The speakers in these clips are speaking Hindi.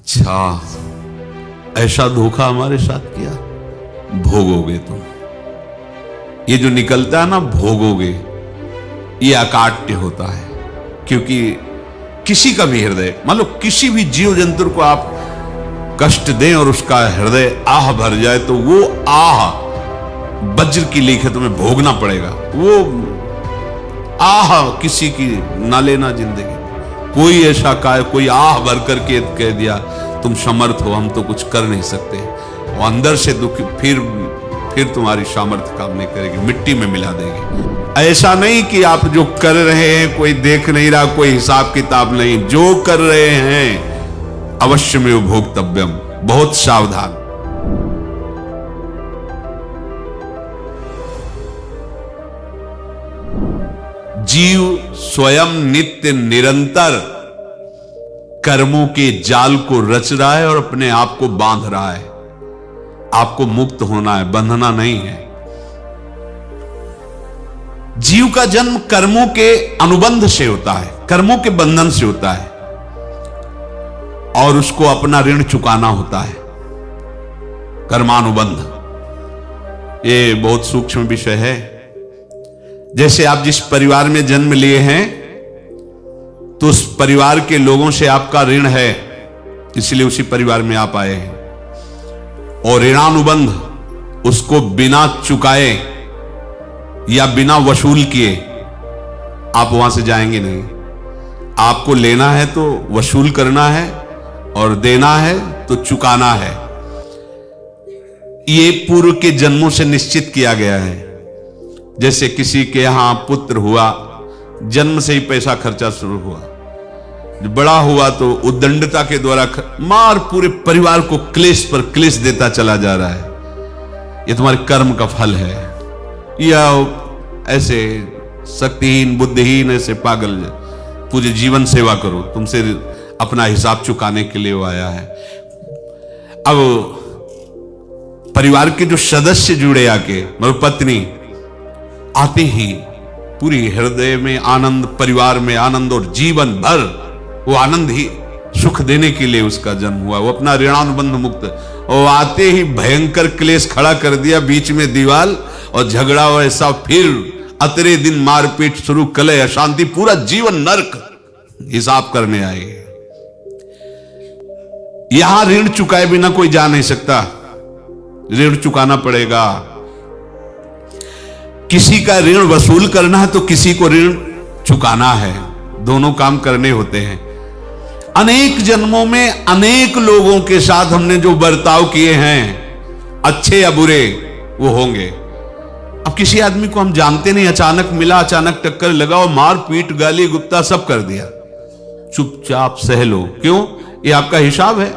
अच्छा, ऐसा धोखा हमारे साथ किया, भोगोगे तुम। ये जो निकलता है ना भोगोगे, ये अकाट्य होता है। क्योंकि किसी का भी हृदय, मान लो किसी भी जीव जंतु को आप कष्ट दें और उसका हृदय आह भर जाए, तो वो आह वज्र की लीक है, तुम्हें भोगना पड़ेगा। वो आह किसी की ना लेना जिंदगी। कोई ऐसा कोई आह भर करके कह दिया तुम समर्थ हो, हम तो कुछ कर नहीं सकते, वो अंदर से दुखी, फिर तुम्हारी सामर्थ्य काम नहीं करेगी, मिट्टी में मिला देगी। ऐसा नहीं कि आप जो कर रहे हैं कोई देख नहीं रहा, कोई हिसाब किताब नहीं, जो कर रहे हैं अवश्य में भोक्तव्यम। बहुत सावधान। जीव स्वयं नित्य निरंतर कर्मों के जाल को रच रहा है और अपने आप को बांध रहा है। आपको मुक्त होना है, बंधना नहीं है। जीव का जन्म कर्मों के अनुबंध से होता है, कर्मों के बंधन से होता है, और उसको अपना ऋण चुकाना होता है। कर्मानुबंध ये बहुत सूक्ष्म विषय है। जैसे आप जिस परिवार में जन्म लिए हैं, तो उस परिवार के लोगों से आपका ऋण है, इसलिए उसी परिवार में आप आए हैं। और ऋणानुबंध उसको बिना चुकाए या बिना वसूल किए आप वहां से जाएंगे नहीं। आपको लेना है तो वसूल करना है, और देना है तो चुकाना है। ये पूर्व के जन्मों से निश्चित किया गया है। जैसे किसी के यहां पुत्र हुआ, जन्म से ही पैसा खर्चा शुरू हुआ, बड़ा हुआ तो उद्दंडता के द्वारा मार पूरे परिवार को क्लेश पर क्लेश देता चला जा रहा है। ये तुम्हारे कर्म का फल है। या ऐसे शक्तिहीन बुद्धिहीन ऐसे पागल पूरे जीवन सेवा करो, तुमसे अपना हिसाब चुकाने के लिए वो आया है। अब परिवार के जो सदस्य जुड़े आके, मतलब पत्नी आते ही पूरी हृदय में आनंद, परिवार में आनंद, और जीवन भर वो आनंद ही सुख देने के लिए उसका जन्म हुआ। वो अपना ऋणानुबंध मुक्त, और आते ही भयंकर क्लेश खड़ा कर दिया, बीच में दीवार और झगड़ा वैसा, फिर अतरे दिन मारपीट शुरू, कलह अशांति, पूरा जीवन नरक हिसाब करने आए। यहां ऋण चुकाए बिना कोई जा नहीं सकता, ऋण चुकाना पड़ेगा। किसी का ऋण वसूल करना है तो किसी को ऋण चुकाना है, दोनों काम करने होते हैं। अनेक जन्मों में अनेक लोगों के साथ हमने जो बर्ताव किए हैं, अच्छे या बुरे, वो होंगे। अब किसी आदमी को हम जानते नहीं, अचानक मिला, अचानक टक्कर लगा और मार पीट गाली गुप्ता सब कर दिया, चुपचाप सह लो। क्यों? ये आपका हिसाब है,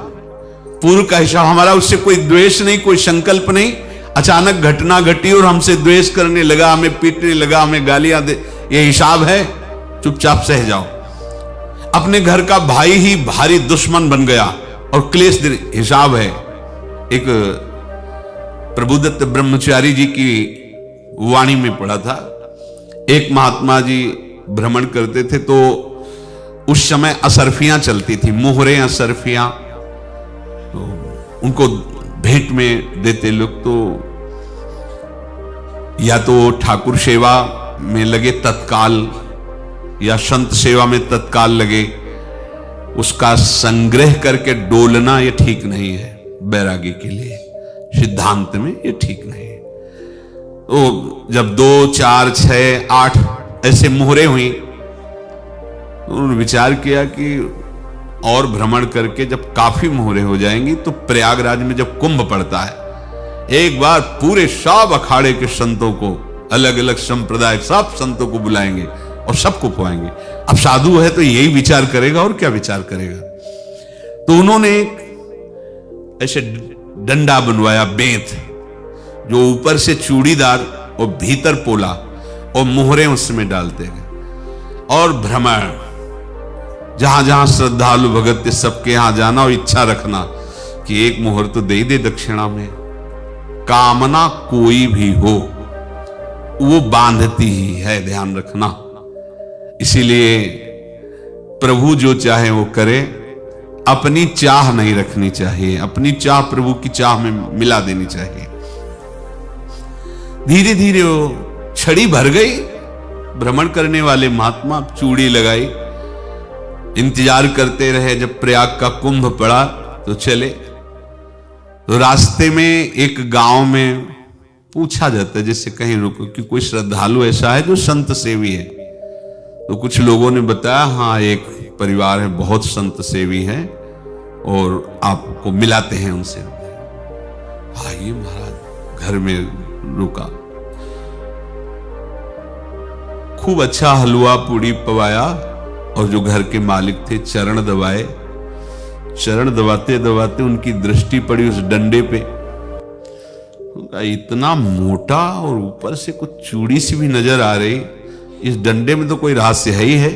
पूर्व का हिसाब। हमारा उससे कोई द्वेष नहीं, कोई संकल्प नहीं। अचानक घटना घटी और हमसे द्वेष करने लगा, हमें पीटने लगा, हमें गालियां दे, ये हिसाब है, चुपचाप सह जाओ। अपने घर का भाई ही भारी दुश्मन बन गया और क्लेश, हिसाब है। एक प्रभुदत्त ब्रह्मचारी जी की वाणी में पढ़ा था, एक महात्मा जी भ्रमण करते थे, तो उस समय असरफियां चलती थी, मोहरे असरफियां, तो उनको भेंट में देते लोग। तो या तो ठाकुर सेवा में लगे तत्काल, या संत सेवा में तत्काल लगे, उसका संग्रह करके डोलना ये ठीक नहीं है। बैरागी के लिए सिद्धांत में ये ठीक नहीं है। तो जब 2, 4, 6, 8 ऐसे मोहरे हुई, तो उन्होंने विचार किया कि और भ्रमण करके जब काफी मोहरे हो जाएंगी तो प्रयागराज में जब कुंभ पड़ता है, एक बार पूरे सब अखाड़े के संतों को, अलग अलग संप्रदाय सब संतों को बुलाएंगे और सबको खुआएंगे। अब साधु है तो यही विचार करेगा, और क्या विचार करेगा। तो उन्होंने एक ऐसे डंडा बनवाया, बेंत, जो ऊपर से चूड़ीदार और भीतर पोला, और मोहरे उसमें डालते गए, और भ्रमण, जहां जहां श्रद्धालु भगत सबके यहां जाना और इच्छा रखना कि एक मोहर तो दे दे दक्षिणा में। कामना कोई भी हो वो बांधती ही है, ध्यान रखना। इसीलिए प्रभु जो चाहे वो करे, अपनी चाह नहीं रखनी चाहिए, अपनी चाह प्रभु की चाह में मिला देनी चाहिए। धीरे धीरे वो छड़ी भर गई। भ्रमण करने वाले महात्मा चूड़ी लगाई, इंतजार करते रहे। जब प्रयाग का कुंभ पड़ा तो चले। तो रास्ते में एक गांव में पूछा जाता है, जैसे कहीं रुको कि कोई श्रद्धालु ऐसा है जो संत सेवी है। तो कुछ लोगों ने बताया, हाँ एक परिवार है, बहुत संत सेवी है और आपको मिलाते हैं उनसे। आइए महाराज, घर में रुका। खूब अच्छा हलवा पूड़ी पवाया और जो घर के मालिक थे चरण दबाए। चरण दबाते दबाते उनकी दृष्टि पड़ी उस डंडे पे। इतना मोटा और ऊपर से कुछ चूड़ी सी भी नजर आ रही, इस डंडे में तो कोई रहस्य है ही है।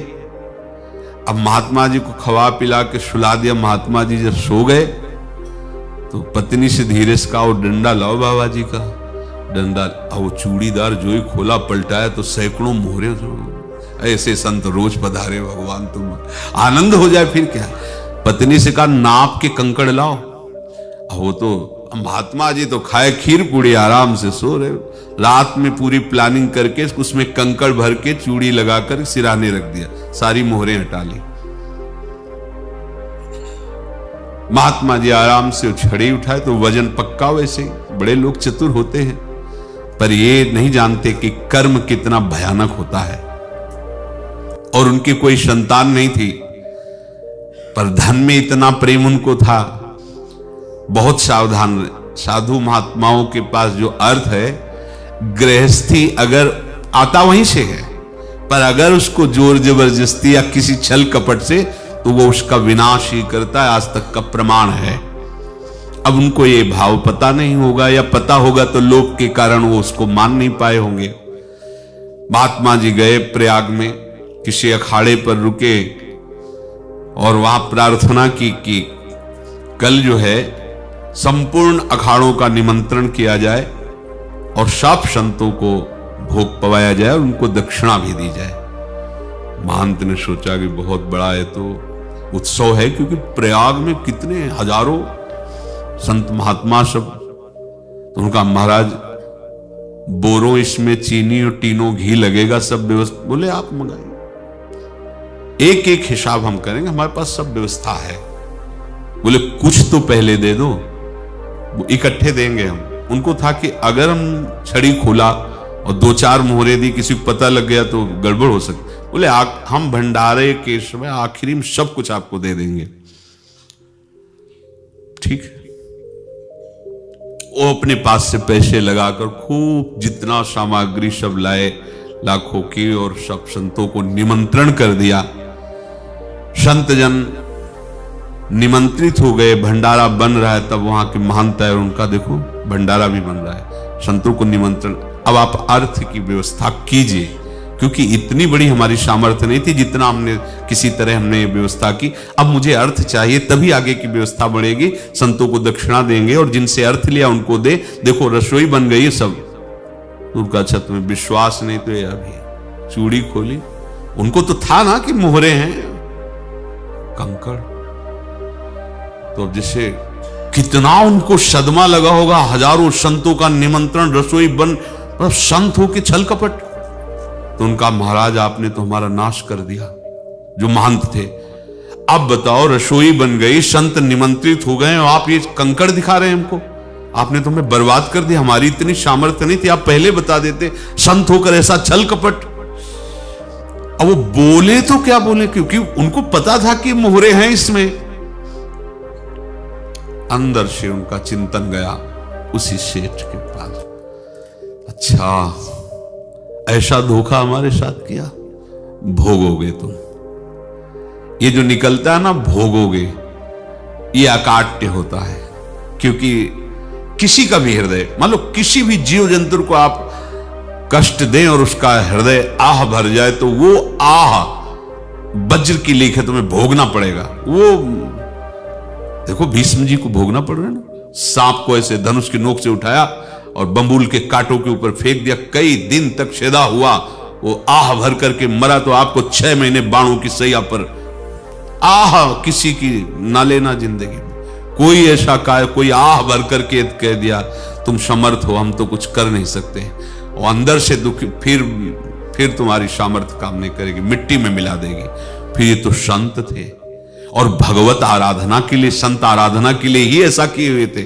अब महात्मा जी को खवा पिला के सुला दिया। महात्मा जी जब सो गए तो पत्नी से धीरे से कहा, वो डंडा लाओ बाबा जी का। डंडा, वो चूड़ीदार जो ही खोला पलटाया तो सैकड़ों मोहरे। ऐसे संत रोज पधारे भगवान, तुम आनंद हो जाए फिर क्या। पत्नी से कहा, नाप के कंकड़ लाओ। वो तो महात्मा जी तो खाए खीर पूड़ी, आराम से सो रहे। रात में पूरी प्लानिंग करके उसमें कंकड़ भर के चूड़ी लगाकर सिराने रख दिया, सारी मोहरें हटा ली। महात्मा जी आराम से छड़ी उठाए तो वजन पक्का। वैसे बड़े लोग चतुर होते हैं, पर ये नहीं जानते कि कर्म कितना भयानक होता है। और उनकी कोई संतान नहीं थी, पर धन में इतना प्रेम उनको था। बहुत सावधान रहे। साधु महात्माओं के पास जो अर्थ है, गृहस्थी अगर आता वहीं से है, पर अगर उसको जोर जबरदस्ती या किसी छल कपट से, तो वो उसका विनाश ही करता है। आज तक का प्रमाण है। अब उनको ये भाव पता नहीं होगा, या पता होगा तो लोभ के कारण वो उसको मान नहीं पाए होंगे। महात्मा जी गए प्रयाग में, किसी अखाड़े पर रुके और वहां प्रार्थना की कि कल जो है संपूर्ण अखाड़ों का निमंत्रण किया जाए और सब संतों को भोग पवाया जाए और उनको दक्षिणा भी दी जाए। महंत ने सोचा कि बहुत बड़ा है तो उत्सव है, क्योंकि प्रयाग में कितने हजारों संत महात्मा सब। तो उनका महाराज बोरों इसमें चीनी और टीनों घी लगेगा, सब व्यवस्था। बोले आप मंगाइए, एक एक हिसाब हम करेंगे, हमारे पास सब व्यवस्था है। बोले कुछ तो पहले दे दो, वो इकट्ठे देंगे हम। उनको था कि अगर हम छड़ी खोला और दो चार मोहरे दी, किसी को पता लग गया तो गड़बड़ हो सकती। बोले हम भंडारे के समय आखिरी में सब कुछ आपको दे देंगे। ठीक है। वो अपने पास से पैसे लगाकर खूब जितना सामग्री सब लाए, लाखों की, और सब संतों को निमंत्रण कर दिया। संत जन निमंत्रित हो गए। भंडारा बन रहा है, तब वहां के महंत है और उनका देखो भंडारा भी बन रहा है। संतों को निमंत्रण। अब आप अर्थ की व्यवस्था कीजिए, क्योंकि इतनी बड़ी हमारी सामर्थ्य नहीं थी जितना हमने किसी तरह हमने व्यवस्था की। अब मुझे अर्थ चाहिए, तभी आगे की व्यवस्था बढ़ेगी। संतों को दक्षिणा देंगे और जिनसे अर्थ लिया उनको दे। देखो रसोई बन गई है सब। उनका अच्छा तुम्हें विश्वास नहीं तो ये अभी चूड़ी खोली। उनको तो था ना कि मोहरे हैं, कंकड़। तो अब जैसे कितना उनको सदमा लगा होगा। हजारों संतों का निमंत्रण, रसोई बन, मतलब संत हो के छल कपट। तो उनका महाराज आपने तो हमारा नाश कर दिया, जो महंत थे। अब बताओ रसोई बन गई, संत निमंत्रित हो गए और आप ये कंकड़ दिखा रहे हैं हमको। आपने तो हमें बर्बाद कर दिया। हमारी इतनी सामर्थ्य नहीं थी, आप पहले बता देते। संत होकर ऐसा छल कपट। अब वो बोले तो क्या बोले, क्योंकि उनको पता था कि मोहरे हैं इसमें। अंदर से उनका चिंतन गया उसी सेठ के पास। अच्छा ऐसा धोखा हमारे साथ किया, भोगोगे तुम। ये जो निकलता है ना भोगोगे, ये अकाट्य होता है। क्योंकि किसी का भी हृदय, मान लो किसी भी जीव जंतु को आप कष्ट दें और उसका हृदय आह भर जाए, तो वो आह वज्र की लीक है, तुम्हें भोगना पड़ेगा। वो देखो भीष्म जी को भोगना पड़ रहा है ना। सांप को ऐसे धनुष की नोक से उठाया और बंबूल के कांटों के ऊपर फेंक दिया। कई दिन तक शेदा हुआ, वो आह भर करके मरा। तो आपको 6 महीने बाणों की सैया पर आह किसी की ना लेना जिंदगी में। कोई ऐसा कोई आह भर करके कह दिया तुम समर्थ हो, हम तो कुछ कर नहीं सकते, और अंदर से दुखी, फिर तुम्हारी सामर्थ्य काम नहीं करेगी, मिट्टी में मिला देगी। फिर ये तो संत थे और भगवत आराधना के लिए, संत आराधना के लिए ही ऐसा किए हुए थे।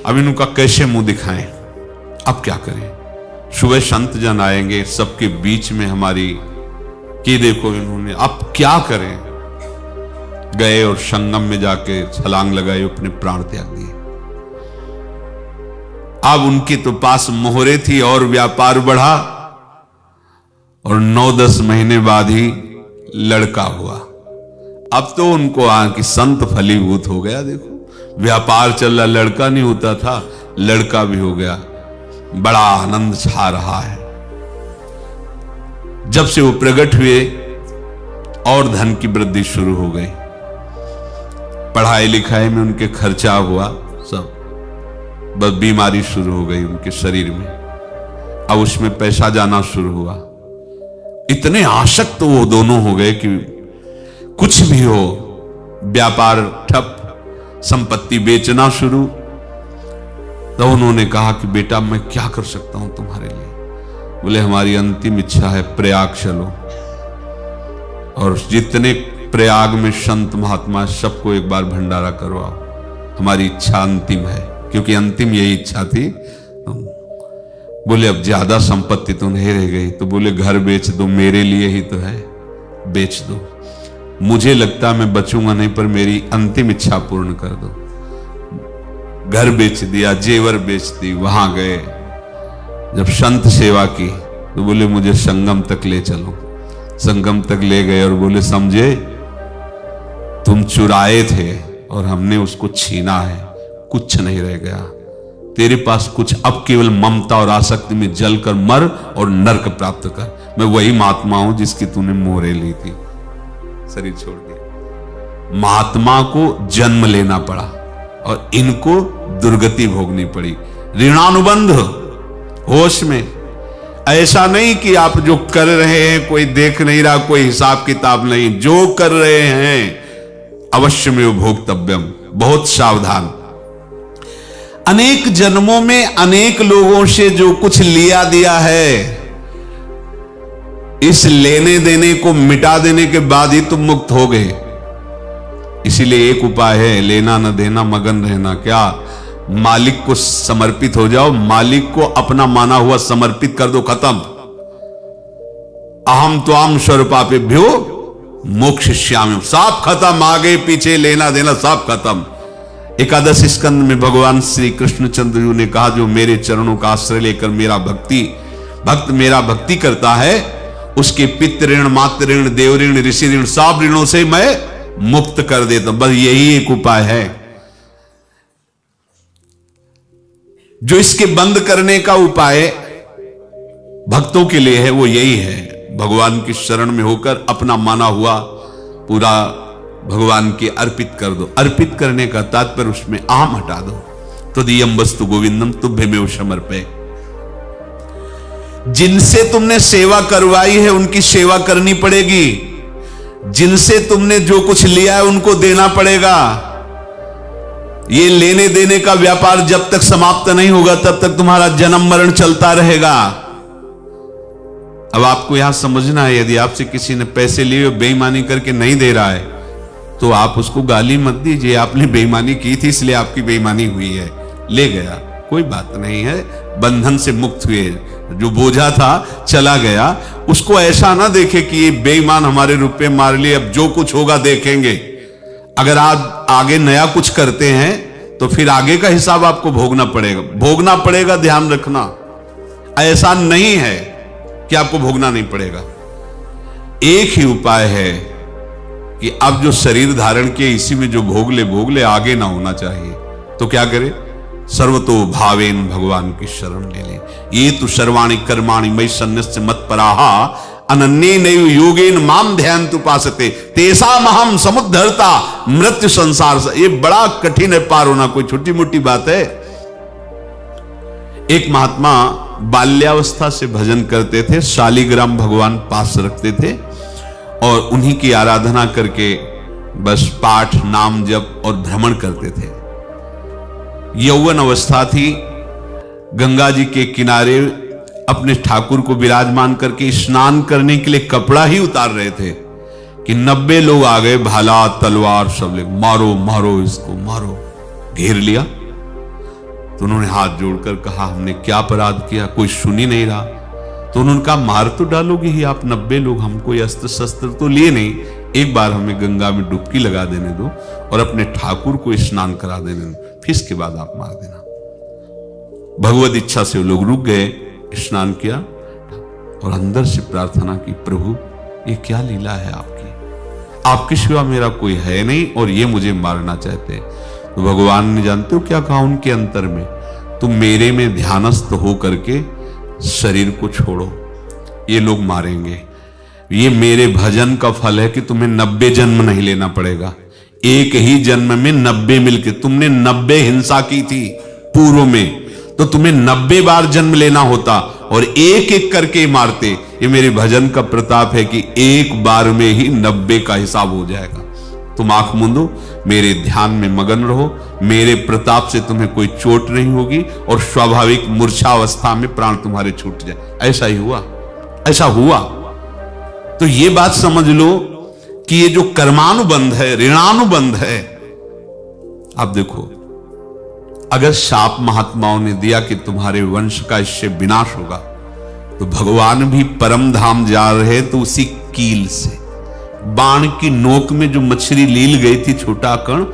अब इनका कैसे मुंह दिखाएं? अब क्या करें? सुबह संत जन आएंगे, सबके बीच में हमारी कि देखो इन्होंने, अब क्या करें? गए और संगम में जाके छलांग लगाई, अपने प्राण त्याग दिए। अब उनके तो पास मोहरे थी और व्यापार बढ़ा, और 9-10 महीने बाद ही लड़का हुआ। अब तो उनको कि संत फलीभूत हो गया। देखो व्यापार चल रहा, लड़का नहीं होता था, लड़का भी हो गया, बड़ा आनंद छा रहा है। जब से वो प्रकट हुए और धन की वृद्धि शुरू हो गई, पढ़ाई लिखाई में उनके खर्चा हुआ सब, बस बीमारी शुरू हो गई उनके शरीर में। अब उसमें पैसा जाना शुरू हुआ। इतने आसक्त तो वो दोनों हो गए कि कुछ भी हो, व्यापार ठप, संपत्ति बेचना शुरू। तो उन्होंने कहा कि बेटा मैं क्या कर सकता हूं तुम्हारे लिए? बोले हमारी अंतिम इच्छा है प्रयाग चलो, और जितने प्रयाग में संत महात्मा सबको एक बार भंडारा करवाओ, हमारी इच्छा अंतिम है। क्योंकि अंतिम यही इच्छा थी। बोले अब ज्यादा संपत्ति तो नहीं रह गई, तो बोले घर बेच दो, मेरे लिए ही तो है, बेच दो। मुझे लगता मैं बचूंगा नहीं, पर मेरी अंतिम इच्छा पूर्ण कर दो। घर बेच दिया, जेवर बेच दी। वहां गए, जब संत सेवा की तो बोले मुझे संगम तक ले चलो। संगम तक ले गए और बोले समझे तुम चुराए थे और हमने उसको छीना है, कुछ नहीं रह गया तेरे पास कुछ, अब केवल ममता और आसक्ति में जलकर मर और नरक प्राप्त कर। मैं वही महात्मा हूं जिसकी तूने मोहरे ली थी, शरीर छोड़ दिया। महात्मा को जन्म लेना पड़ा और इनको दुर्गति भोगनी पड़ी। ऋणानुबंध, होश में। ऐसा नहीं कि आप जो कर रहे हैं कोई देख नहीं रहा, कोई हिसाब किताब नहीं, जो कर रहे हैं अवश्य में भोक्तव्यम। बहुत सावधान। अनेक जन्मों में अनेक लोगों से जो कुछ लिया दिया है, इस लेने देने को मिटा देने के बाद ही तुम मुक्त हो गए। इसीलिए एक उपाय है, लेना न देना, मगन रहना। क्या? मालिक को समर्पित हो जाओ, मालिक को अपना माना हुआ समर्पित कर दो, खत्म। अहम त्वाम स्वरूपापेभ्यो मोक्षयिष्यामि, सब खत्म। आगे पीछे लेना देना सब खत्म। एकादश स्कंद में भगवान श्री कृष्णचंद्र जी ने कहा जो मेरे चरणों का आश्रय लेकर भक्त मेरा भक्ति करता है, उसके पितृ ऋण, मातृ ऋण, देव ऋण, ऋषि ऋण, सब ऋणों से मैं मुक्त कर देता हूं। बस यही एक उपाय है जो इसके बंद करने का उपाय भक्तों के लिए है। वो यही है, भगवान की शरण में होकर अपना माना हुआ पूरा भगवान के अर्पित कर दो। अर्पित करने का तात्पर्य उसमें आम हटा दो। तो दियम वस्तु गोविंदम तुभ्यमेव समर्पये। जिनसे तुमने सेवा करवाई है उनकी सेवा करनी पड़ेगी। जिनसे तुमने जो कुछ लिया है उनको देना पड़ेगा। ये लेने देने का व्यापार जब तक समाप्त नहीं होगा तब तक तुम्हारा जन्म मरण चलता रहेगा। अब आपको यहां समझना है, यदि आपसे किसी ने पैसे लिए बेईमानी करके नहीं दे रहा है तो आप उसको गाली मत दीजिए, आपने बेईमानी की थी इसलिए आपकी बेईमानी हुई है, ले गया, कोई बात नहीं है, बंधन से मुक्त हुए, जो बोझा था चला गया। उसको ऐसा ना देखे कि ये बेईमान हमारे रुपए मार लिए, अब जो कुछ होगा देखेंगे। अगर आप आगे नया कुछ करते हैं तो फिर आगे का हिसाब आपको भोगना पड़ेगा, ध्यान रखना। ऐसा नहीं है कि आपको भोगना नहीं पड़ेगा। एक ही उपाय है कि अब जो शरीर धारण किए इसी में जो भोग ले, आगे ना होना चाहिए। तो क्या करे? सर्वतो भावेन भगवान की शरण ले ले। ये तो सर्वाणि कर्माणि मयि सन्न्यस्य मत्पराहा अनन्येनैव योगेन माम ध्यायन्तु उपासते तेषामहं समुद्धर्ता मृत्यु संसार से। ये बड़ा कठिन है पार होना, कोई छोटी मोटी बात है। एक महात्मा बाल्यावस्था से भजन करते थे, शालिग्राम भगवान पास रखते थे और उन्हीं की आराधना करके बस पाठ, नाम, जप और भ्रमण करते थे। यौवन अवस्था थी, गंगा जी के किनारे अपने ठाकुर को विराजमान करके स्नान करने के लिए कपड़ा ही उतार रहे थे कि 90 लोग आ गए, भाला तलवार सब ले, मारो मारो इसको मारो, घेर लिया। तो उन्होंने हाथ जोड़कर कहा, हमने क्या अपराध किया, कोई सुन ही नहीं रहा। तो उन्होंने कहा, मार तो डालोगे ही आप 90 लोग, हम कोई अस्त्र शस्त्र तो लिए नहीं, एक बार हमें गंगा में डुबकी लगा देने दो और अपने ठाकुर को स्नान करा देने दो, फिर इसके बाद आप मार देना। भगवत इच्छा से वो लोग रुक गए, स्नान किया और अंदर से प्रार्थना की, प्रभु ये क्या लीला है आपकी, आपके सिवा मेरा कोई है नहीं और ये मुझे मारना चाहते हैं। तो भगवान ने जानते हो क्या कहा उनके अंतर में, तुम मेरे में ध्यानस्थ हो करके शरीर को छोड़ो, ये लोग मारेंगे। ये मेरे भजन का फल है कि तुम्हें 90 जन्म नहीं लेना पड़ेगा, एक ही जन्म में 90 मिलके, तुमने 90 हिंसा की थी पूर्व में, तो तुम्हें 90 बार जन्म लेना होता और एक एक करके मारते। ये मेरे भजन का प्रताप है कि एक बार में ही 90 का हिसाब हो जाएगा। तुम आंख मूंदो, मेरे ध्यान में मगन रहो, मेरे प्रताप से तुम्हें कोई चोट नहीं होगी और स्वाभाविक मूर्छा अवस्था में प्राण तुम्हारे छूट जाए। ऐसा ही हुआ, ऐसा हुआ। तो ये बात समझ लो कि ये जो कर्मानुबंध है, ऋणानुबंध है। आप देखो, अगर शाप महात्माओं ने दिया कि तुम्हारे वंश का इससे विनाश होगा, तो भगवान भी परम धाम जा रहे तो उसी कील से, बाण की नोक में जो मछली लील गई थी, छोटा कण,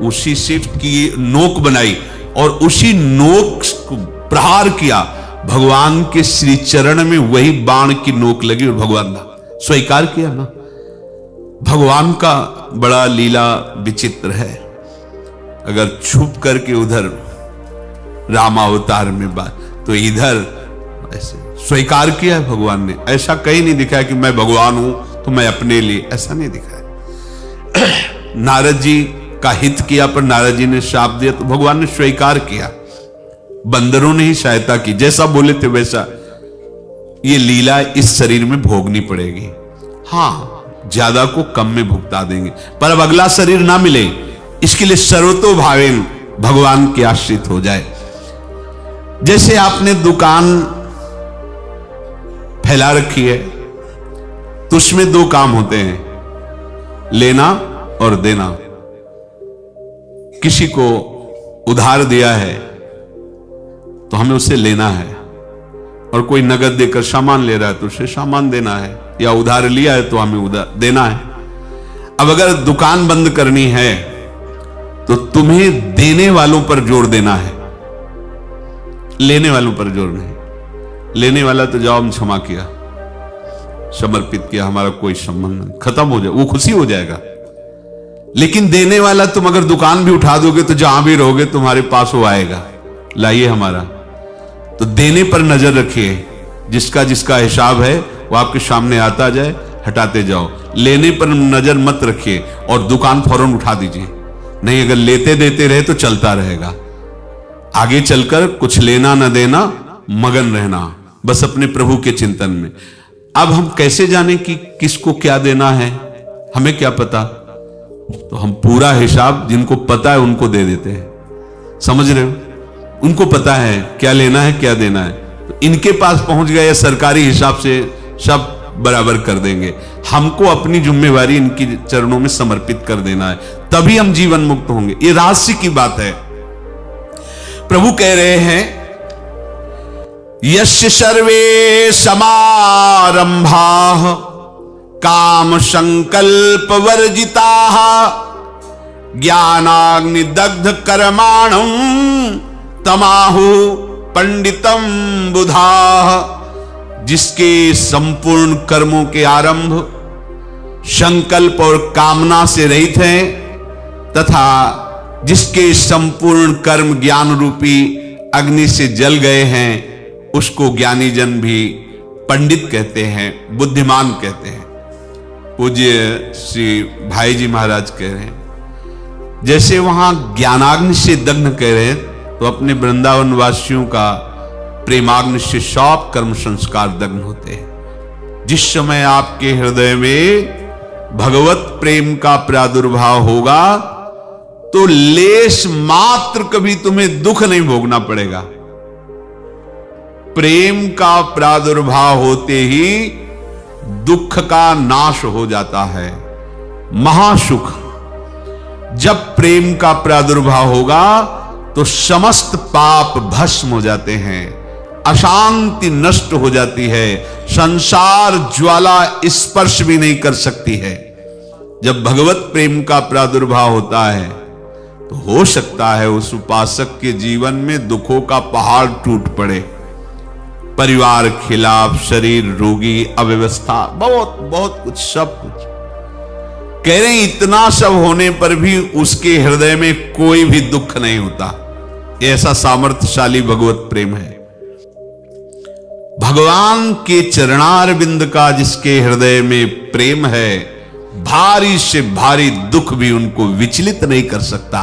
उसी से की नोक बनाई और उसी नोक को प्रहार किया, भगवान के श्री चरण में वही बाण की नोक लगी और भगवान ने स्वीकार किया ना। भगवान का बड़ा लीला विचित्र है। अगर छुप करके उधर रामावतार में बात, तो इधर ऐसे स्वीकार किया है भगवान ने। ऐसा कहीं नहीं दिखाया कि मैं भगवान हूं तो मैं अपने लिए, ऐसा नहीं दिखाया। नारद जी का हित किया पर नारद जी ने शाप दिया तो भगवान ने स्वीकार किया। बंदरों ने ही सहायता की, जैसा बोले थे वैसा। ये लीला इस शरीर में भोगनी पड़ेगी। हां, ज्यादा को कम में भुगता देंगे, पर अब अगला शरीर ना मिले, इसके लिए सर्वतो भावेन भगवान के आश्रित हो जाए। जैसे आपने दुकान फैला रखी है तो उसमें दो काम होते हैं, लेना और देना। किसी को उधार दिया है तो हमें उसे लेना है, और कोई नगद देकर सामान ले रहा है तो उसे सामान देना है, या उधार लिया है तो हमें उधार देना है। अब अगर दुकान बंद करनी है तो तुम्हें देने वालों पर जोर देना है, लेने वालों पर जोर नहीं। लेने वाला तो जाओ हम क्षमा किया, समर्पित किया, हमारा कोई संबंध नहीं, खत्म हो जाए, वो खुशी हो जाएगा। लेकिन देने वाला, तुम अगर दुकान भी उठा दोगे तो जहां भी रहोगे तुम्हारे पास वो आएगा, लाइए हमारा। तो देने पर नजर रखिए, जिसका जिसका हिसाब है वो आपके सामने आता जाए, हटाते जाओ। लेने पर नजर मत रखिए और दुकान फौरन उठा दीजिए, नहीं अगर लेते देते रहे तो चलता रहेगा। आगे चलकर कुछ लेना न देना, मगन रहना बस अपने प्रभु के चिंतन में। अब हम कैसे जाने कि किसको क्या देना है, हमें क्या पता? तो हम पूरा हिसाब जिनको पता है उनको दे देते हैं, समझ रहे हो? उनको पता है क्या लेना है क्या देना है, तो इनके पास पहुंच गए, सरकारी हिसाब से सब बराबर कर देंगे। हमको अपनी जिम्मेवारी इनकी चरणों में समर्पित कर देना है, तभी हम जीवन मुक्त होंगे। ये रहस्य की बात है। प्रभु कह रहे हैं, यस्य सर्वे समारंभाः काम संकल्प वर्जिताः ज्ञानाग्नि दग्ध कर्माणं तमाहु पंडितम बुधाः। जिसके संपूर्ण कर्मों के आरंभ संकल्प और कामना से रहित हैं, तथा जिसके संपूर्ण कर्म ज्ञान रूपी अग्नि से जल गए हैं, उसको ज्ञानी जन भी पंडित कहते हैं, बुद्धिमान कहते हैं। पूज्य श्री भाई जी महाराज कह रहे हैं, जैसे वहां ज्ञानाग्नि से दग्ध कह रहे हैं, तो अपने वृंदावन वासियों का प्रेमाग्नि से सब कर्म संस्कार दग्ध होते हैं। जिस समय आपके हृदय में भगवत प्रेम का प्रादुर्भाव होगा तो लेश मात्र कभी तुम्हें दुख नहीं भोगना पड़ेगा। प्रेम का प्रादुर्भाव होते ही दुख का नाश हो जाता है, महासुख। जब प्रेम का प्रादुर्भाव होगा तो समस्त पाप भस्म हो जाते हैं, अशांति नष्ट हो जाती है, संसार ज्वाला स्पर्श भी नहीं कर सकती है। जब भगवत प्रेम का प्रादुर्भाव होता है तो हो सकता है उस उपासक के जीवन में दुखों का पहाड़ टूट पड़े, परिवार खिलाफ, शरीर रोगी, अव्यवस्था, बहुत बहुत कुछ, सब कुछ। कह रहे हैं इतना सब होने पर भी उसके हृदय में कोई भी दुख नहीं होता। ऐसा सामर्थ्यशाली भगवत प्रेम है। भगवान के चरणारविंद का जिसके हृदय में प्रेम है, भारी से भारी दुख भी उनको विचलित नहीं कर सकता।